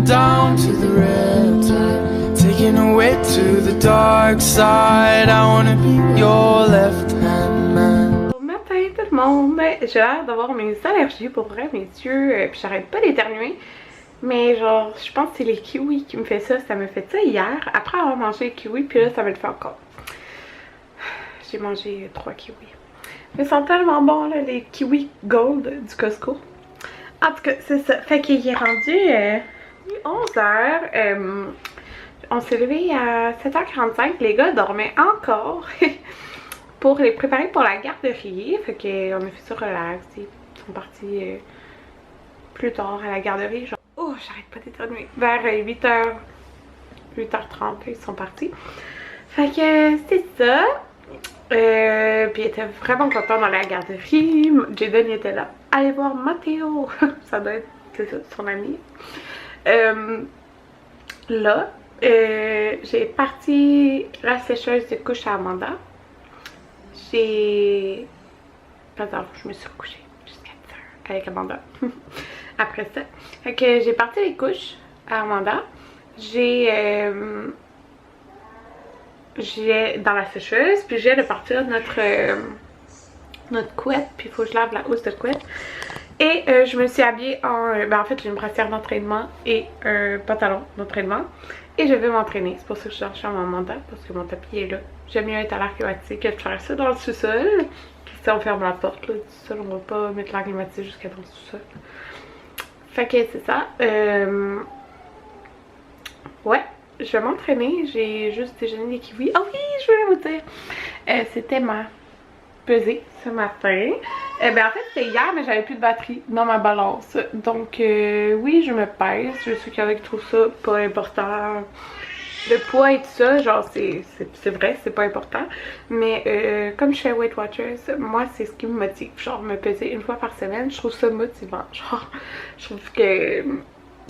down to the red tide, taking away to the dark side. I wanna be your left hand man. Bon matin tout le monde, j'ai l'air d'avoir mes allergies pour vrai, mes yeux, puis j'arrête pas d'éternuer. Mais genre, je pense que c'est les kiwis qui me fait ça. Ça me fait ça hier, après avoir mangé les kiwis, puis là ça me le fait encore. J'ai mangé 3 kiwis. Ils sont tellement bons là, les kiwis gold du Costco. En tout cas, c'est ça. Fait qu'il est rendu 11h. On s'est levé à 7h45. Les gars dormaient encore pour les préparer pour la garderie. Fait qu'on a fait ça relax. Ils sont partis plus tard à la garderie. Genre, oh, j'arrête pas d'éternuer. Vers 8h30, ils sont partis. Fait que c'est ça. Puis il était vraiment content dans la garderie. Jaden était là. Allez voir Matteo. Ça doit être, c'est ça, son ami. Là, j'ai parti la sécheuse de couche à Amanda. Attends, je me suis recouchée jusqu'à 10h avec Amanda. Après ça. Fait que j'ai parti les couches à Amanda. J'ai dans la sécheuse, puis j'ai de partir notre couette, puis il faut que je lave la housse de couette. Et je me suis habillée en fait j'ai une brassière d'entraînement et un pantalon d'entraînement. Et je vais m'entraîner, c'est pour ça que je cherche mon mandat, parce que mon tapis est là. J'aime mieux être à l'air climatisé que de faire ça dans le sous-sol. Si on ferme la porte là, du sous-sol, on va pas mettre l'air climatisé jusqu'à dans le sous-sol. Fait que c'est ça. Ouais. Je vais m'entraîner, j'ai juste déjeuné des kiwis. Ah oui, je voulais vous dire, c'était ma pesée ce matin. Ben en fait c'était hier, mais j'avais plus de batterie dans ma balance. Donc oui, je me pèse. Je sais qu'il y en a qui trouvent ça pas important. Le poids et tout ça, genre c'est vrai, c'est pas important. Mais comme je fais Weight Watchers, moi c'est ce qui me motive. Genre me peser une fois par semaine, je trouve ça motivant. Genre, je trouve que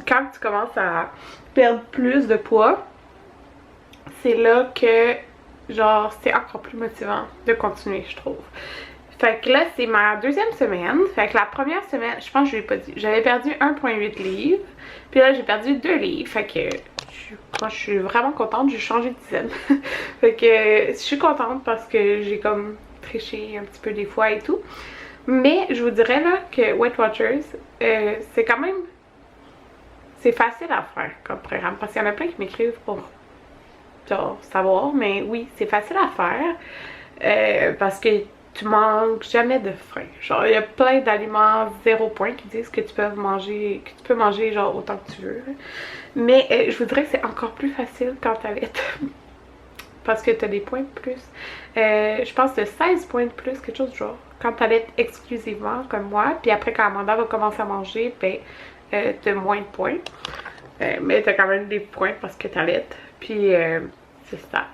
quand tu commences à perdre plus de poids, c'est là que genre c'est encore plus motivant de continuer, je trouve. Fait que là c'est ma deuxième semaine. Fait que la première semaine, je pense que je l'ai pas dit, j'avais perdu 1,8 livres. Puis là j'ai perdu 2 livres. Fait que moi je suis vraiment contente, j'ai changé de dizaine. Fait que je suis contente parce que j'ai comme triché un petit peu des fois et tout. Mais je vous dirais là que Weight Watchers, c'est quand même, c'est facile à faire comme programme, parce qu'il y en a plein qui m'écrivent pour genre savoir, mais oui, c'est facile à faire parce que tu manques jamais de faim. Genre, il y a plein d'aliments 0 point qui disent que tu peux manger genre autant que tu veux. Mais je vous dirais que c'est encore plus facile quand t'allaites. Parce que t'as des points de plus. Je pense de 16 points de plus, quelque chose du genre. Quand t'allaites exclusivement, comme moi, puis après quand Amanda va commencer à manger, ben t'as moins de points. Mais t'as quand même des points parce que t'allaites. Puis c'est ça.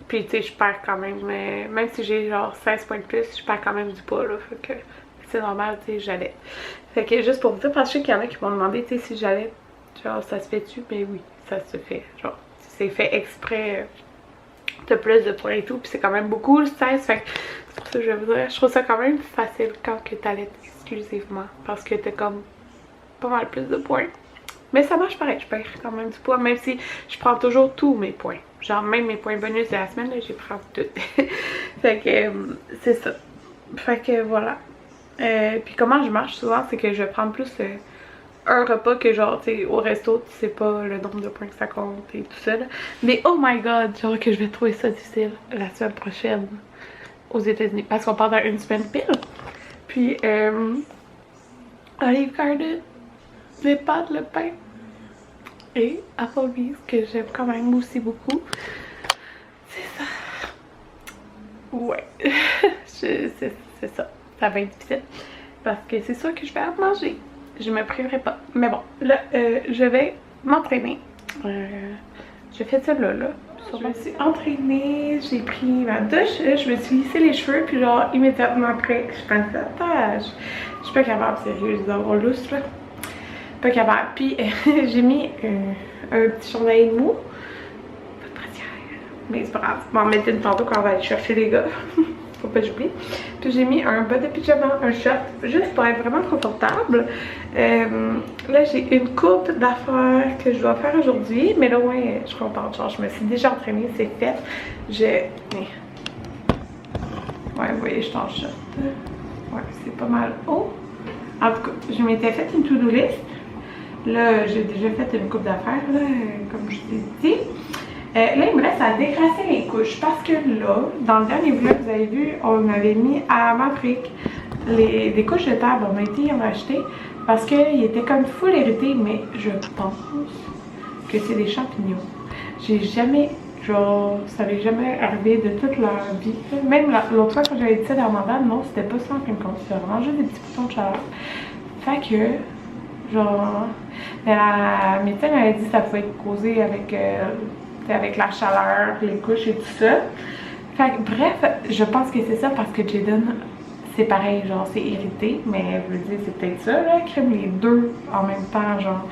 Puis tu sais, je perds quand même, même si j'ai genre 16 points de plus, je perds quand même du poids là. Fait que c'est normal, tu sais, j'allaite. Fait que juste pour vous dire, parce que je sais qu'il y en a qui m'ont demandé, tu sais, si j'allaite, genre ça se fait-tu? Mais oui, ça se fait. Genre, c'est fait exprès. T'as plus de points et tout, puis c'est quand même beaucoup le 16. Fait que c'est pour ça que je vais vous dire, je trouve ça quand même facile quand que t'allaites exclusivement. Parce que t'as comme pas mal plus de points. Mais ça marche pareil, je perds quand même du poids, même si je prends toujours tous mes points. Genre même mes points bonus de la semaine, là, j'y prends tout. Fait que c'est ça. Fait que voilà. Puis comment je marche souvent, c'est que je vais prendre plus un repas que genre, tu sais, au resto, tu sais pas le nombre de points que ça compte et tout ça. Là. Mais oh my god, genre que je vais trouver ça difficile la semaine prochaine aux États-Unis. Parce qu'on part dans une semaine pile. Puis Olive Garden, les pâtes, le pain et Applebee's que j'aime quand même aussi beaucoup. C'est ça. Ouais. C'est ça. Ça va être difficile. Parce que c'est sûr que je vais en manger. Je me priverai pas. Mais bon, là, je vais m'entraîner. Je fais ça là. Je me suis entraînée, j'ai pris ma douche, je me suis lissé les cheveux, puis genre immédiatement après, je pensais, attends, je suis pas capable, sérieux, je dois avoir lousse là. Pas capable. Puis j'ai mis un petit chandail mou. Pas de brassière. Mais c'est pas grave. Je vais en mettre une tantôt quand on va aller chercher les gars. faut pas que j'oublie. Puis j'ai mis un bas de pyjama, un short, juste pour être vraiment confortable. Là j'ai une coupe d'affaires que je dois faire aujourd'hui, mais là ouais, je suis contente, genre je me suis déjà entraînée, c'est fait. Ouais, vous voyez, je t'en short. Ouais, c'est pas mal haut. En tout cas, je m'étais fait une to-do list. Là, j'ai déjà fait une coupe d'affaires, comme je t'ai dit. Là, il me reste à décrasser les couches parce que là, dans le dernier vlog, vous avez vu, on avait mis à Maverick des couches de table. On a été en acheter parce qu'il était comme full hérité, mais je pense que c'est des champignons. J'ai jamais, genre, ça m'est jamais arrivé de toute leur vie. Même l'autre fois quand j'avais dit ça dans ma vanne, non, c'était pas ça en fin de compte. C'était vraiment juste des petits boutons de chaleur. Fait que, genre, la médecine m'avait dit que ça pouvait être causé avec la chaleur, les couches et tout ça. Fait que, bref, je pense que c'est ça parce que Jaden, c'est pareil, genre, c'est irrité, mais je veux dire, c'est peut-être ça, là, crème les deux en même temps, genre.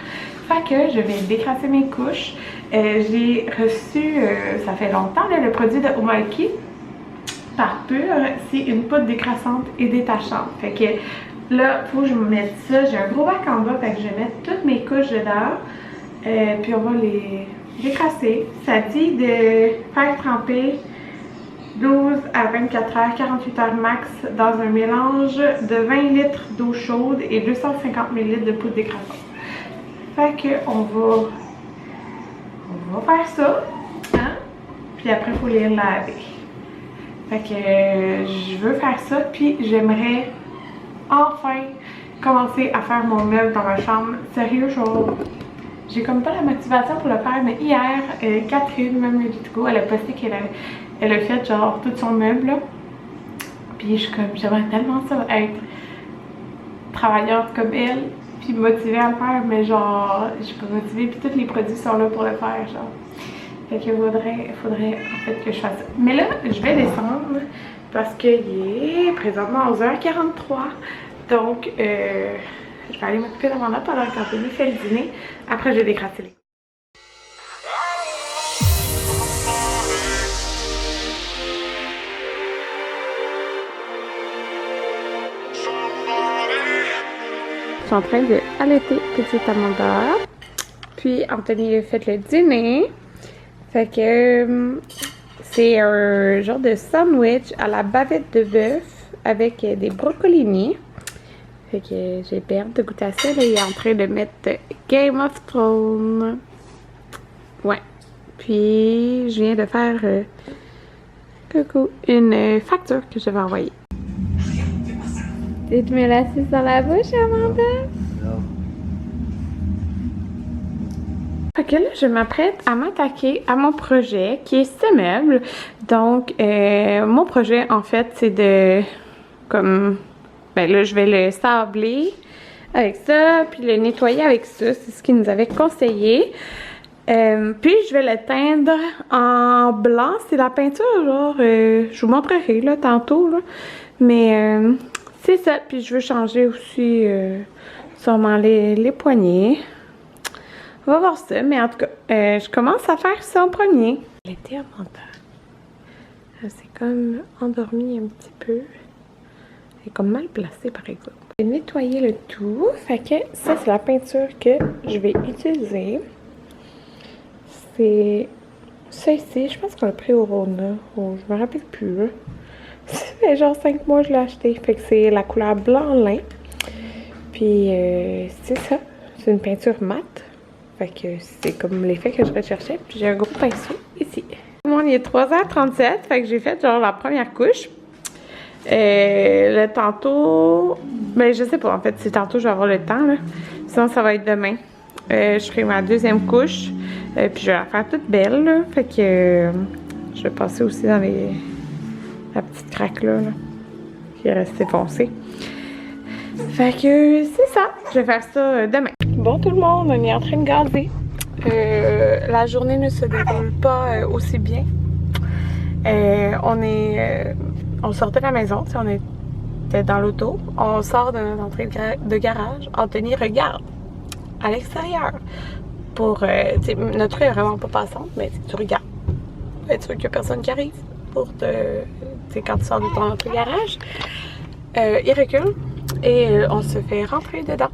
Fait que je vais décrasser mes couches. J'ai reçu, ça fait longtemps, là, le produit de Omalki par Pur. C'est une poudre décrassante et détachante. Fait que là, faut que je me mette ça. J'ai un gros bac en bas, fait que je vais mettre toutes mes couches dedans. Puis on va les décrasser. Ça dit de faire tremper 12 à 24 heures, 48 heures max dans un mélange de 20 litres d'eau chaude et 250 ml de poudre décrassante. Fait que on va faire ça, hein? Puis après il faut les laver. Fait que je veux faire ça, puis j'aimerais enfin commencer à faire mon meuble dans ma chambre. Sérieux, genre, j'ai comme pas la motivation pour le faire, mais hier, Catherine, même Letgo, elle a posté qu'elle a fait genre tout son meuble là. Puis je suis comme, j'aimerais tellement ça être travaillante comme elle, puis motivée à le faire, mais genre, je suis pas motivée, puis tous les produits sont là pour le faire, genre. Fait qu'il faudrait en fait que je fasse ça. Mais là, je vais descendre parce qu'il est présentement 11h43. Donc, je vais aller m'occuper d'Amanda pendant qu'Anthony fait le dîner. Après, je vais décrasser les. Je suis en train de allaiter petite Amanda. Puis Anthony a fait le dîner. Fait que c'est un genre de sandwich à la bavette de bœuf avec des brocolis. Fait que j'ai bien hâte de goûter à ça. Là, il est en train de mettre Game of Thrones. Ouais. Puis je viens de faire coucou, une facture que je vais envoyer. Tu te mets la suce dans la bouche, Amanda? Non. Fait que là, je m'apprête à m'attaquer à mon projet qui est ce meuble. Donc, mon projet, en fait, c'est de, comme, ben là, je vais le sabler avec ça, puis le nettoyer avec ça. C'est ce qu'ils nous avaient conseillé. Puis, je vais le teindre en blanc. C'est la peinture, genre, je vous montrerai, là, tantôt, là. Mais, c'est ça. Puis, je veux changer aussi, sûrement les poignées. On va voir ça, mais en tout cas, je commence à faire ça en premier. Elle était Amanda. Elle s'est comme endormie un petit peu. Elle est comme mal placée, par exemple. Je vais nettoyer le tout. Fait que ça, c'est la peinture que je vais utiliser. C'est ça ici. Je pense qu'on l'a pris au Rona. Oh, je me rappelle plus. Là. Ça fait genre 5 mois que je l'ai acheté. Fait que c'est la couleur blanc lin. Puis, c'est ça. C'est une peinture mate. Fait que c'est comme l'effet que je recherchais. Puis j'ai un gros pinceau ici. Tout le monde, il est 3h37. Fait que j'ai fait genre la première couche. Le tantôt... Ben je sais pas en fait. Si tantôt je vais avoir le temps là. Sinon ça va être demain. Je ferai ma deuxième couche. Puis je vais la faire toute belle là. Fait que je vais passer aussi dans la petite craque là. Qui est restée foncée. Fait que c'est ça. Je vais faire ça demain. Bon tout le monde, on est en train de gazer. La journée ne se déroule pas aussi bien. On sortait de la maison, on était dans l'auto. On sort de notre entrée de garage. Anthony regarde à l'extérieur pour... notre rue est vraiment pas passante, mais tu regardes. Tu veux qu'il n'y a personne qui arrive pour te sais, quand tu sors de ton auto-garage, il recule et on se fait rentrer dedans.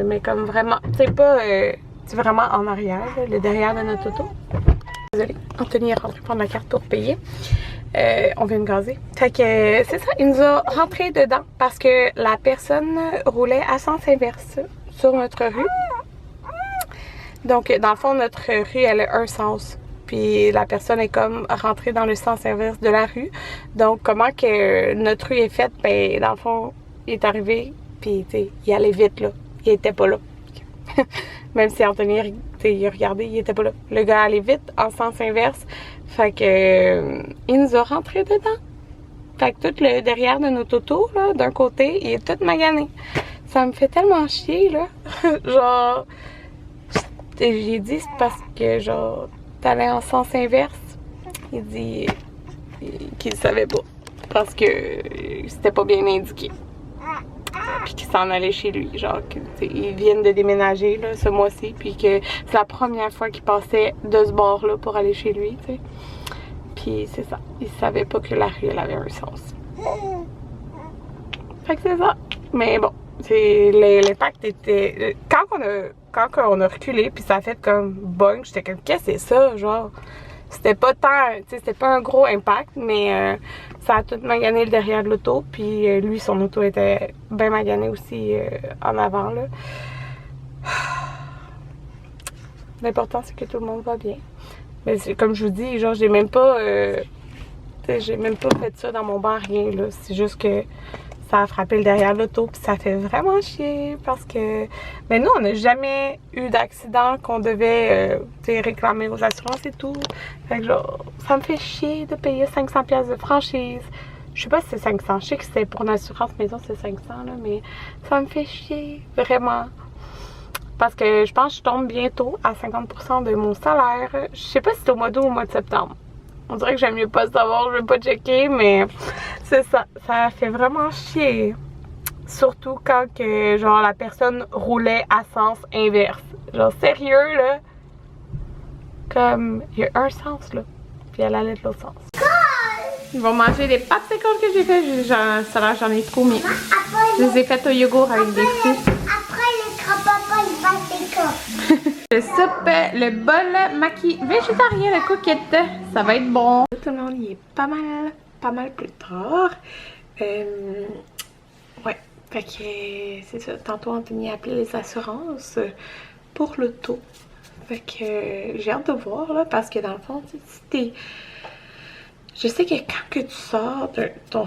Mais comme vraiment, tu sais, pas, c'est vraiment en arrière, là, le derrière de notre auto. Désolée, Anthony est rentré prendre la carte pour payer. On vient de gazer. Fait que c'est ça, il nous a rentré dedans parce que la personne roulait à sens inverse sur notre rue. Donc, dans le fond, notre rue, elle a un sens. Puis la personne est comme rentrée dans le sens inverse de la rue. Donc, comment que notre rue est faite? Ben, dans le fond, il est arrivé, puis tu sais, il allait vite, là. Il était pas là. Même si Anthony, il a regardé, il était pas là. Le gars allait vite, en sens inverse. Fait que, il nous a rentré dedans. Fait que tout le derrière de notre auto, là, d'un côté, il est tout magané. Ça me fait tellement chier, là. Genre, j'ai dit, c'est parce que, genre, t'allais en sens inverse. Il dit qu'il savait pas. Parce que c'était pas bien indiqué. Puis qu'il s'en allait chez lui. Genre, ils viennent de déménager, là, ce mois-ci. Puis que c'est la première fois qu'il passait de ce bord-là pour aller chez lui, tu sais. Puis c'est ça. Il savait pas que la rue, elle avait un sens. Fait que c'est ça. Mais bon, l'impact était... Quand on a reculé, puis ça a fait comme bang, j'étais comme, qu'est-ce que c'est ça, genre? C'était pas tant, tu sais, c'était pas un gros impact, mais ça a tout magané le derrière de l'auto, puis lui, son auto était bien magané aussi en avant, là. L'important, c'est que tout le monde va bien. Mais comme je vous dis, genre, j'ai même pas fait ça dans mon banc, rien, là. C'est juste que ça a frappé le derrière de l'auto, puis ça fait vraiment chier parce que... Mais nous, on n'a jamais eu d'accident qu'on devait réclamer aux assurances et tout. Fait que genre, ça me fait chier de payer 500$ de franchise. Je sais pas si c'est 500, je sais que c'est pour une assurance maison, c'est 500, là, mais ça me fait chier, vraiment. Parce que je pense que je tombe bientôt à 50% de mon salaire. Je sais pas si c'est au mois d'août ou au mois de septembre. On dirait que j'aime mieux pas savoir, je vais pas checker, mais c'est ça. Ça fait vraiment chier. Surtout quand que, genre, la personne roulait à sens inverse. Genre, sérieux, là. Comme, il y a un sens, là. Puis elle allait de l'autre sens. Ils vont manger les pâtes secondes que j'ai fait. J'en ai trop mis. Je les ai faites au yogourt avec des fruits. Après, le grand-papa, il va s'écouter. Le soupe, le bol maquis végétarien, le coquette, ça va être bon. Tout le monde, il est pas mal plus tard. Ouais, fait que c'est ça. Tantôt, Anthony a appelé les assurances pour l'auto. Fait que j'ai hâte de voir, là, parce que dans le fond, si t'es... Je sais que quand que tu sors de ton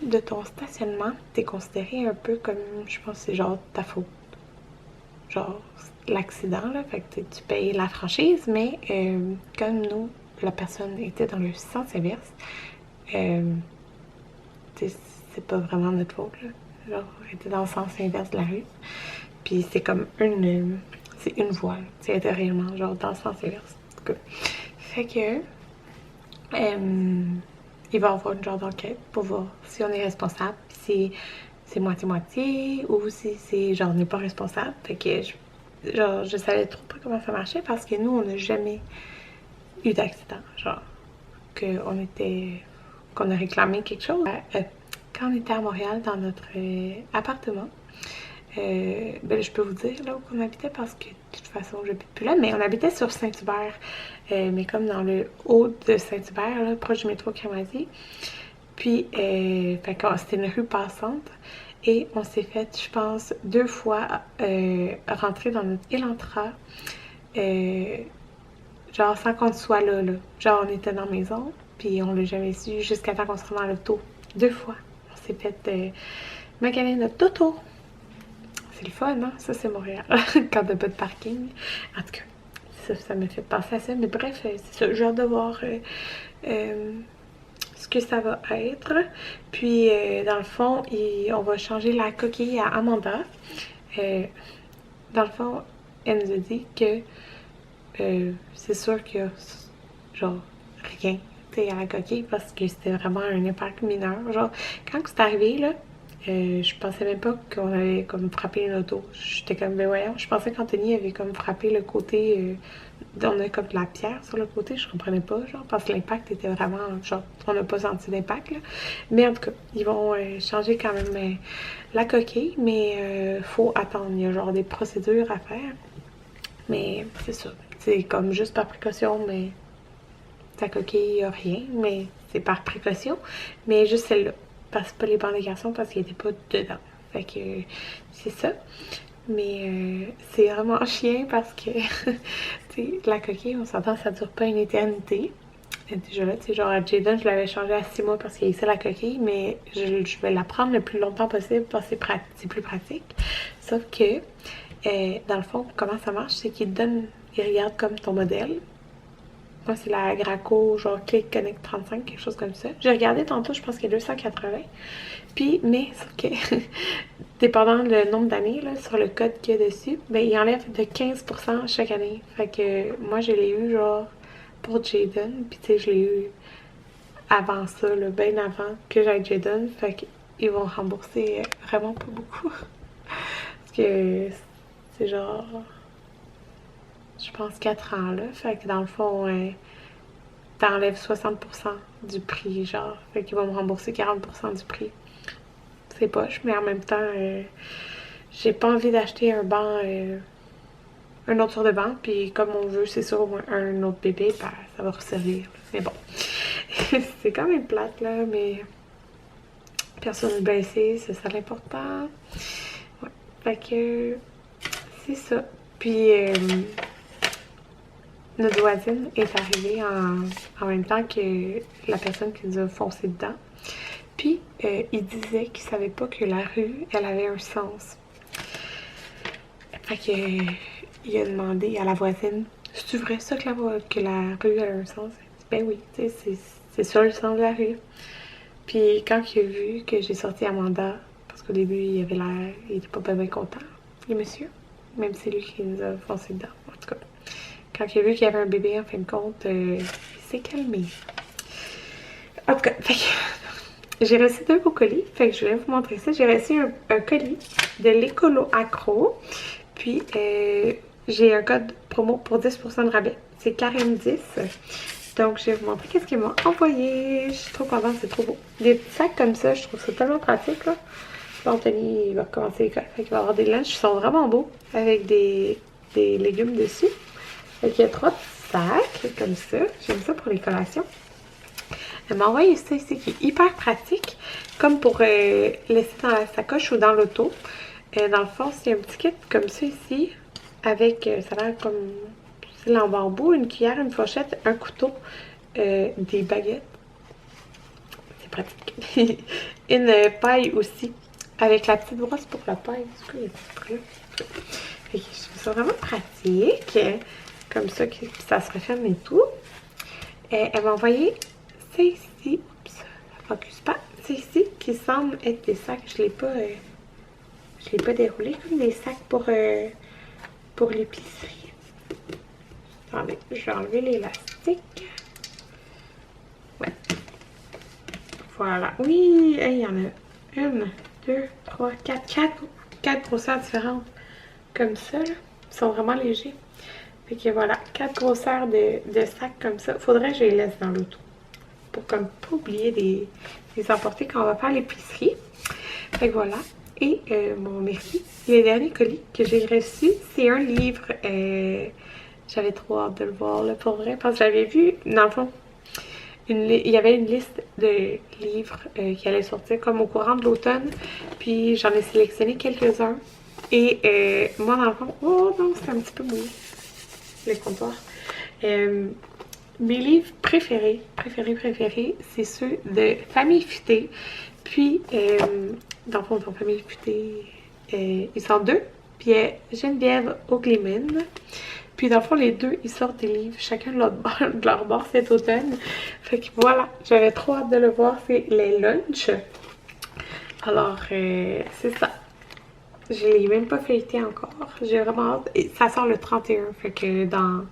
de ton stationnement, t'es considéré un peu comme, je pense que c'est genre ta faute. Genre l'accident, là, fait que tu payes la franchise, mais comme nous, la personne était dans le sens inverse, c'est pas vraiment notre faute, là. Genre, elle était dans le sens inverse de la rue, puis c'est comme c'est une voie, c'est intérieurement, genre dans le sens inverse. En tout cas. Fait que il va y avoir une genre d'enquête pour voir si on est responsable, si c'est moitié-moitié ou si c'est genre on n'est pas responsable. Fait que je savais trop pas comment ça marchait parce que nous on n'a jamais eu d'accident, genre qu'on a réclamé quelque chose. Quand on était à Montréal dans notre appartement, ben, je peux vous dire là où on habitait parce que de toute façon j'habite plus là, mais on habitait sur Saint-Hubert, mais comme dans le haut de Saint-Hubert, là, proche du métro Cramazie. Puis c'était une rue passante et on s'est fait, je pense, 2 fois rentrer dans notre Elantra, genre sans qu'on soit là. Genre on était dans la maison puis on l'a jamais su jusqu'à temps qu'on se rende dans l'auto. 2 fois on s'est fait maganer notre auto. C'est le fun, hein? Ça, c'est Montréal. Quand t'as pas de parking. En tout cas, ça me fait penser à ça. Mais bref, c'est ça. J'ai hâte de voir ce que ça va être. Puis, dans le fond, on va changer la coquille à Amanda. Dans le fond, elle nous a dit que c'est sûr qu'il y a genre rien à la coquille parce que c'était vraiment un impact mineur. Genre, quand c'est arrivé, là, Je pensais même pas qu'on avait comme frappé une auto. J'étais comme, ben voyons, je pensais qu'Anthony avait comme frappé le côté, on a comme de la pierre sur le côté, je comprenais pas, genre, parce que l'impact était vraiment, genre, on n'a pas senti d'impact, là. Mais en tout cas, ils vont changer quand même la coquille, mais faut attendre, il y a genre des procédures à faire. Mais c'est ça, c'est comme juste par précaution, mais ta coquille, y a rien, mais c'est par précaution, mais juste celle-là. Parce que pas les bancs de garçons parce qu'ils étaient pas dedans. Fait que c'est ça. Mais c'est vraiment chiant parce que la coquille, on s'entend, ça dure pas une éternité. Et déjà là, tu sais, genre à Jaden, je l'avais changé à 6 mois parce qu'il haïssait la coquille, mais je vais la prendre le plus longtemps possible parce que c'est plus pratique. Sauf que, dans le fond, comment ça marche, c'est qu'il te donne, il regarde comme ton modèle. Moi, c'est la Graco, genre Click Connect 35, quelque chose comme ça. J'ai regardé tantôt, je pense qu'il y a 280. Puis, mais, sauf que, dépendant le nombre d'années, là, sur le code qu'il y a dessus, ben, il enlève de 15% chaque année. Fait que, moi, je l'ai eu, genre, pour Jaden. Puis, tu sais, je l'ai eu avant ça, là, bien avant que j'aille Jaden. Fait qu'ils vont rembourser vraiment pas beaucoup. Parce que, c'est genre... je pense 4 ans là, fait que dans le fond, t'enlèves 60% du prix, genre, fait qu'ils vont me rembourser 40% du prix. C'est poche, mais en même temps, j'ai pas envie d'acheter un banc, un autre sur de banc, puis comme on veut, c'est sûr, au moins un autre bébé, ben, ça va resservir. Mais bon, c'est quand même plate, là, mais personne blessée, c'est ça l'important. Ouais, fait que c'est ça. Puis, notre voisine est arrivée en même temps que la personne qui nous a foncé dedans. Puis, il disait qu'il savait pas que la rue, elle avait un sens. Fait que, il a demandé à la voisine, c'est-tu vrai ça que la rue a un sens? Ben oui, tu sais, c'est ça le sens de la rue. Puis, quand il a vu que j'ai sorti Amanda, parce qu'au début, il avait l'air, il était pas bien content, le monsieur, même si c'est lui qui nous a foncé dedans, en tout cas. Quand il a vu qu'il y avait un bébé, en fin de compte, il s'est calmé. En tout cas, fait que j'ai reçu 2 beaux colis. Fait que je vais vous montrer ça. J'ai reçu un colis de l'Écolo Accro. Puis, j'ai un code promo pour 10% de rabais. C'est Karim10. Donc, je vais vous montrer qu'est-ce qu'ils m'ont envoyé. Je suis trop contente, c'est trop beau. Des petits sacs comme ça, je trouve ça tellement pratique, là. Anthony, il va commencer l'école. Fait qu'il va avoir des lunchs qui sont vraiment beaux. Avec des légumes dessus. Fait qu'il y a 3 petits sacs, comme ça. J'aime ça pour les collations. Elle m'a envoyé ça ici, qui est hyper pratique, comme pour laisser dans la sacoche ou dans l'auto. Dans le fond, c'est un petit kit comme ça ici, avec, ça a l'air comme, c'est en bambou, une cuillère, une fourchette, un couteau, des baguettes. C'est pratique. Une paille aussi, avec la petite brosse pour la paille. Du coup, il y a des trucs. Fait que je trouve ça vraiment pratique. Comme ça, que ça se referme et tout. Elle m'a envoyé ça ici. Oups, ça focus pas. C'est ici qui semble être des sacs. Je l'ai pas déroulé comme des sacs pour l'épicerie. Attendez, je vais enlever l'élastique. Ouais. Voilà. Oui, il y en a 1, 2, 3, 4 grosseurs différentes. Comme ça, là. Ils sont vraiment légers. Fait que voilà, 4 grosseurs de sacs comme ça. Faudrait que je les laisse dans l'auto. Pour comme pas oublier les emporter quand on va faire l'épicerie. Fait que voilà. Et mon merci. Les derniers colis que j'ai reçus, c'est un livre. J'avais trop hâte de le voir là, pour vrai. Parce que j'avais vu, dans le fond, il y avait une liste de livres qui allaient sortir comme au courant de l'automne. Puis j'en ai sélectionné quelques-uns. Et moi, dans le fond, oh non, c'est un petit peu mouillé. Le comptoir. Mes livres préférés, c'est ceux de Famille Futée. Puis, dans le fond, dans Famille Futée, ils sont 2. Puis, il y a Geneviève Oglimine. Puis, dans le fond, les 2, ils sortent des livres, chacun de leur bord cet automne. Fait que voilà, j'avais trop hâte de le voir. C'est les lunchs. Alors, c'est ça. Je l'ai même pas feuilleté encore. J'ai vraiment hâte. Et ça sort le 31. Fait que dans...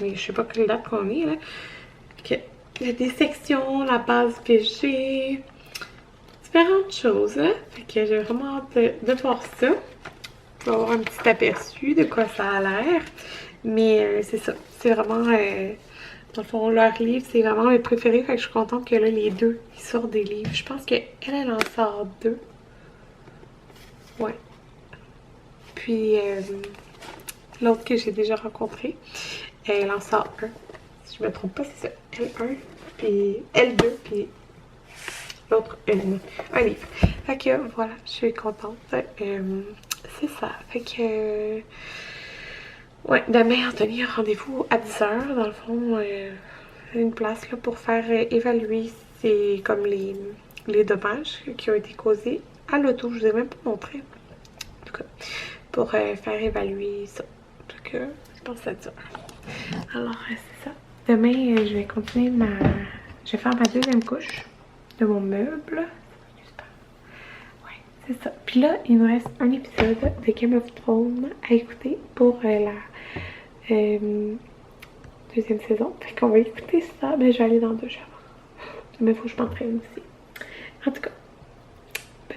mais je sais pas quelle date qu'on est, là. Fait que il y a des sections, la base PG. différentes choses. Hein? Fait que j'ai vraiment hâte de voir ça. On va avoir un petit aperçu de quoi ça a l'air. Mais c'est ça. C'est vraiment... dans le fond, leur livre, c'est vraiment mes préférés. Fait que je suis contente que là, les deux, ils sortent des livres. Je pense qu'elle, elle en sort 2. Ouais. Puis, l'autre que j'ai déjà rencontré, elle en sort 1. Si je me trompe pas, c'est ça. L1, puis L2, puis l'autre un livre. Fait que voilà, je suis contente. C'est ça. Fait que... ouais, demain, Anthony a rendez-vous à 10h. Dans le fond, une place là, pour faire évaluer comme les dommages qui ont été causés à l'auto. Je vous ai même pas montré. En tout cas, pour faire évaluer ça. Donc, je pense à ça. Alors, c'est ça. Demain, je vais continuer je vais faire ma deuxième couche de mon meuble. Ouais, c'est ça. Puis là, il nous reste un épisode de Game of Thrones à écouter pour la deuxième saison. Fait qu'on va écouter ça. Mais je vais aller dans le douche avant. Mais il faut que je m'entraîne aussi. En tout cas,